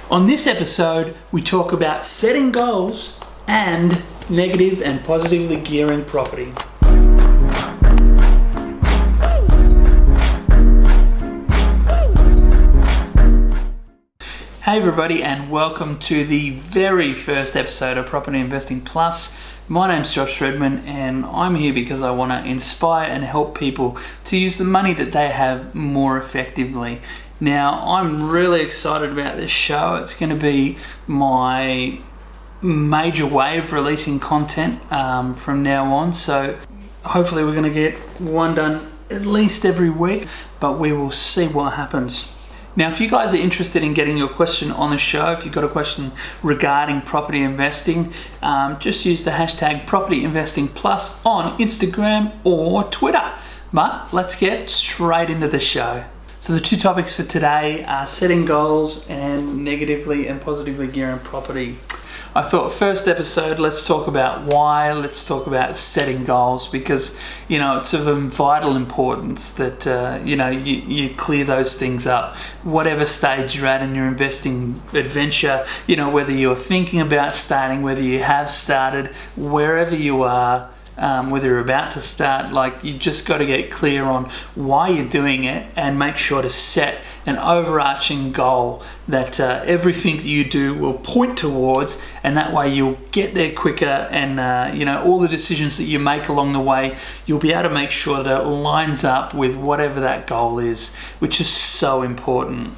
On this episode, we talk about setting goals and negative and positively gearing property. Hey everybody, and welcome to the very first episode of Property Investing Plus. My name's Josh Redman, and I'm here because I want to inspire and help people to use the money that they have more effectively. Now, I'm really excited about this show. It's going to be my major way of releasing content from now on. So hopefully we're going to get one done at least every week, but we will see what happens. Now, if you guys are interested in getting your question on the show, if you've got a question regarding property investing, just use the hashtag Property Investing Plus on Instagram or Twitter. But let's get straight into the show. So the two topics for today are setting goals and negatively and positively gearing property. I thought first episode, let's talk about why, let's talk about setting goals, because, it's of vital importance that, you clear those things up. Whatever stage you're at in your investing adventure, whether you're thinking about starting, whether you have started, wherever you are, whether you're about to start, you just got to get clear on why you're doing it and make sure to set an overarching goal that everything that you do will point towards, and that way you'll get there quicker, and all the decisions that you make along the way, you'll be able to make sure that it lines up with whatever that goal is, which is so important.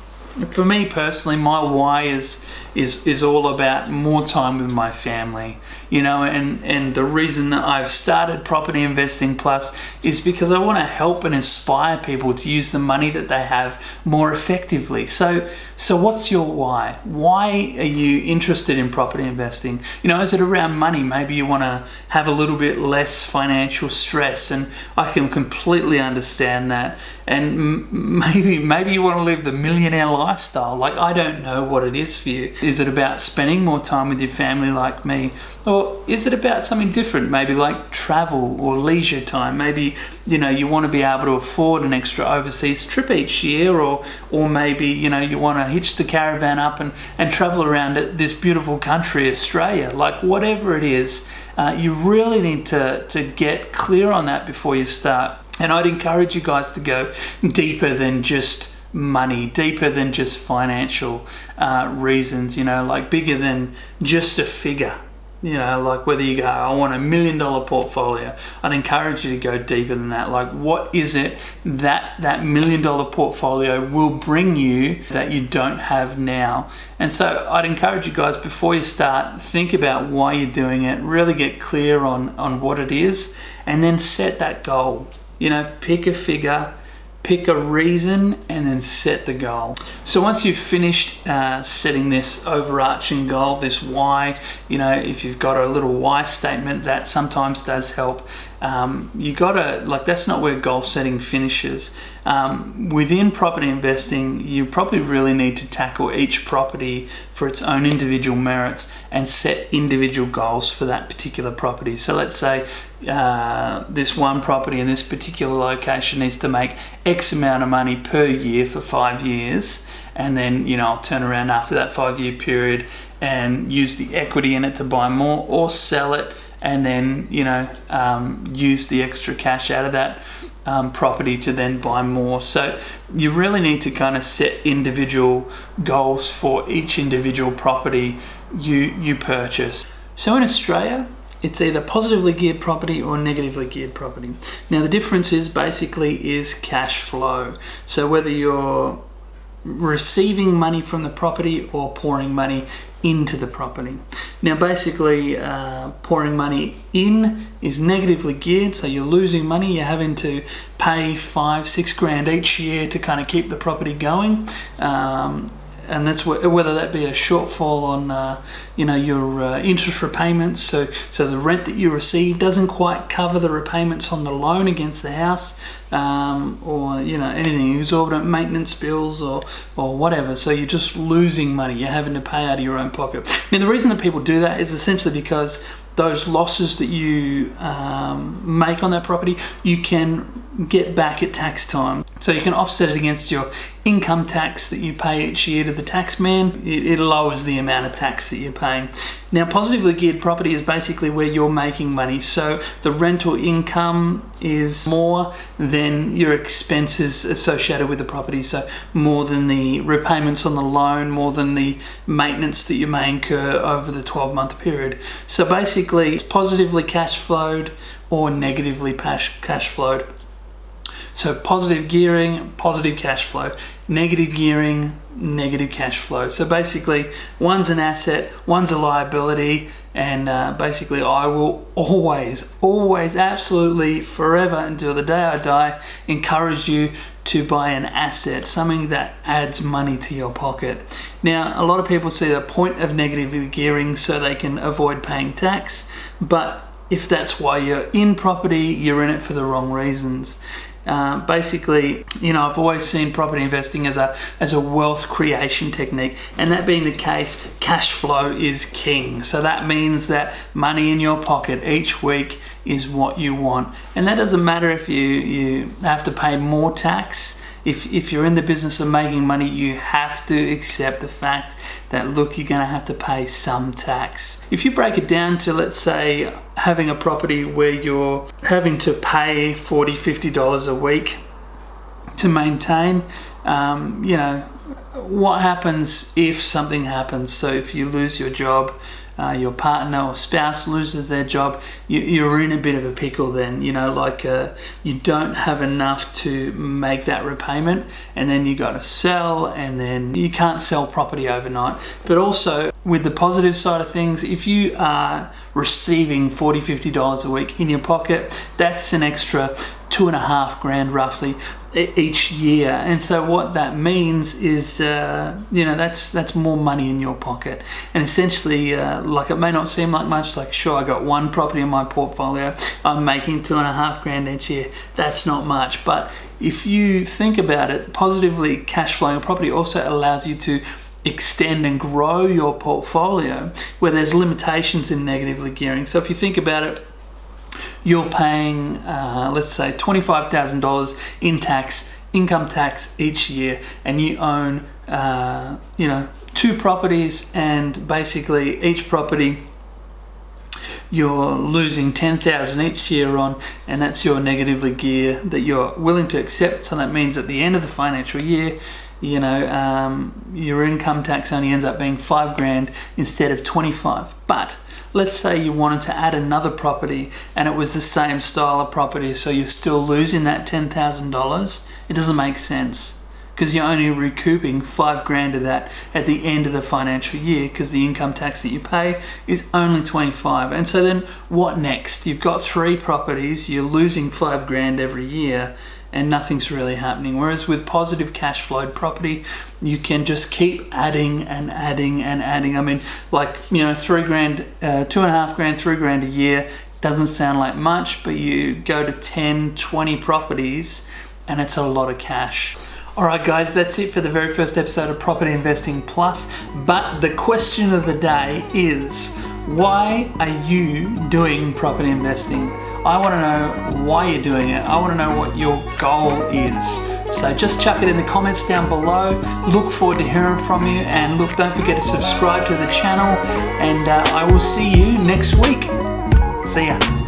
For me personally, my why is all about more time with my family, and the reason that I've started Property Investing Plus is because I want to help and inspire people to use the money that they have more effectively. So what's your why? Why are you interested in property investing? Is it around money? Maybe you want to have a little bit less financial stress, and I can completely understand that. And maybe you want to live the millionaire lifestyle. I don't know what it is for you. Is it about spending more time with your family like me? Or is it about something different? Maybe like travel or leisure time. Maybe, you want to be able to afford an extra overseas trip each year, or maybe, you want to hitch the caravan up and travel around this beautiful country, Australia. Whatever it is, you really need to get clear on that before you start. And I'd encourage you guys to go deeper than just money, deeper than just financial reasons, bigger than just a figure. Whether you go, I want $1 million portfolio, I'd encourage you to go deeper than that. What is it that $1 million portfolio will bring you that you don't have now? And so I'd encourage you guys, before you start, think about why you're doing it, really get clear on what it is, and then set that goal. Pick a figure, pick a reason, and then set the goal. So once you've finished setting this overarching goal, this why, if you've got a little why statement, that sometimes does help. You gotta, that's not where goal setting finishes. Within property investing, you probably really need to tackle each property for its own individual merits and set individual goals for that particular property. So let's say this one property in this particular location needs to make X amount of money per year for 5 years, and then I'll turn around after that 5-year period and use the equity in it to buy more, or sell it and then use the extra cash out of that property to then buy more. So you really need to kind of set individual goals for each individual property you purchase. So in Australia, it's either positively geared property or negatively geared property. Now the difference is cash flow. So whether you're receiving money from the property or pouring money into the property. Now basically pouring money in is negatively geared, so you're losing money, you're having to pay $5-6 grand each year to kind of keep the property going. And that's whether that be a shortfall on your interest repayments, so the rent that you receive doesn't quite cover the repayments on the loan against the house, or anything, exorbitant maintenance bills or whatever. So you're just losing money, you're having to pay out of your own pocket. Now the reason that people do that is essentially because those losses that you make on that property, you can get back at tax time. So you can offset it against your income tax that you pay each year to the tax man. It lowers the amount of tax that you're paying. Now, positively geared property is basically where you're making money. So the rental income is more than your expenses associated with the property. So more than the repayments on the loan, more than the maintenance that you may incur over the 12-month period. So basically, it's positively cash flowed or negatively cash flowed. So positive gearing, positive cash flow. Negative gearing, negative cash flow. So basically, one's an asset, one's a liability, and basically I will always, absolutely, forever until the day I die, encourage you to buy an asset, something that adds money to your pocket. Now, a lot of people see the point of negative gearing so they can avoid paying tax, but if that's why you're in property, you're in it for the wrong reasons. Basically, I've always seen property investing as a wealth creation technique, and that being the case, cash flow is king. So that means that money in your pocket each week is what you want, and that doesn't matter if you have to pay more tax. If you're in the business of making money, you have to accept the fact that, look, you're going to have to pay some tax. If you break it down to, let's say, having a property where you're having to pay $40, $50 a week to maintain, what happens if something happens? So if you lose your job, your partner or spouse loses their job, you're in a bit of a pickle then, you don't have enough to make that repayment, and then you got to sell, and then you can't sell property overnight. But also, with the positive side of things, if you are receiving $40, $50 a week in your pocket, that's an extra $2,500 roughly each year. And so what that means is that's more money in your pocket. And essentially, it may not seem like much, like, sure, I got one property in my portfolio, I'm making $2,500 each year, that's not much. But if you think about it, positively cash flowing a property also allows you to extend and grow your portfolio where there's limitations in negatively gearing. So if you think about it, you're paying, let's say, $25,000 in income tax each year, and you own, 2 properties, and basically each property you're losing $10,000 each year on, and that's your negatively gear that you're willing to accept. So that means at the end of the financial year, your income tax only ends up being $5,000 instead of $25,000. But let's say you wanted to add another property and it was the same style of property, so you're still losing that $10,000. It doesn't make sense, because you're only recouping $5,000 of that at the end of the financial year, because the income tax that you pay is only $25,000. And so then what next? You've got 3 properties, you're losing $5,000 every year, and nothing's really happening. Whereas with positive cash flowed property, you can just keep adding and adding and adding. I mean, $3,000, $2,500, $3,000 a year doesn't sound like much, but you go to 10, 20 properties, and it's a lot of cash. All right, guys, that's it for the very first episode of Property Investing Plus. But the question of the day is, why are you doing property investing? I want to know why you're doing it. I want to know what your goal is. So just chuck it in the comments down below. Look forward to hearing from you. And look, don't forget to subscribe to the channel. And I will see you next week. See ya.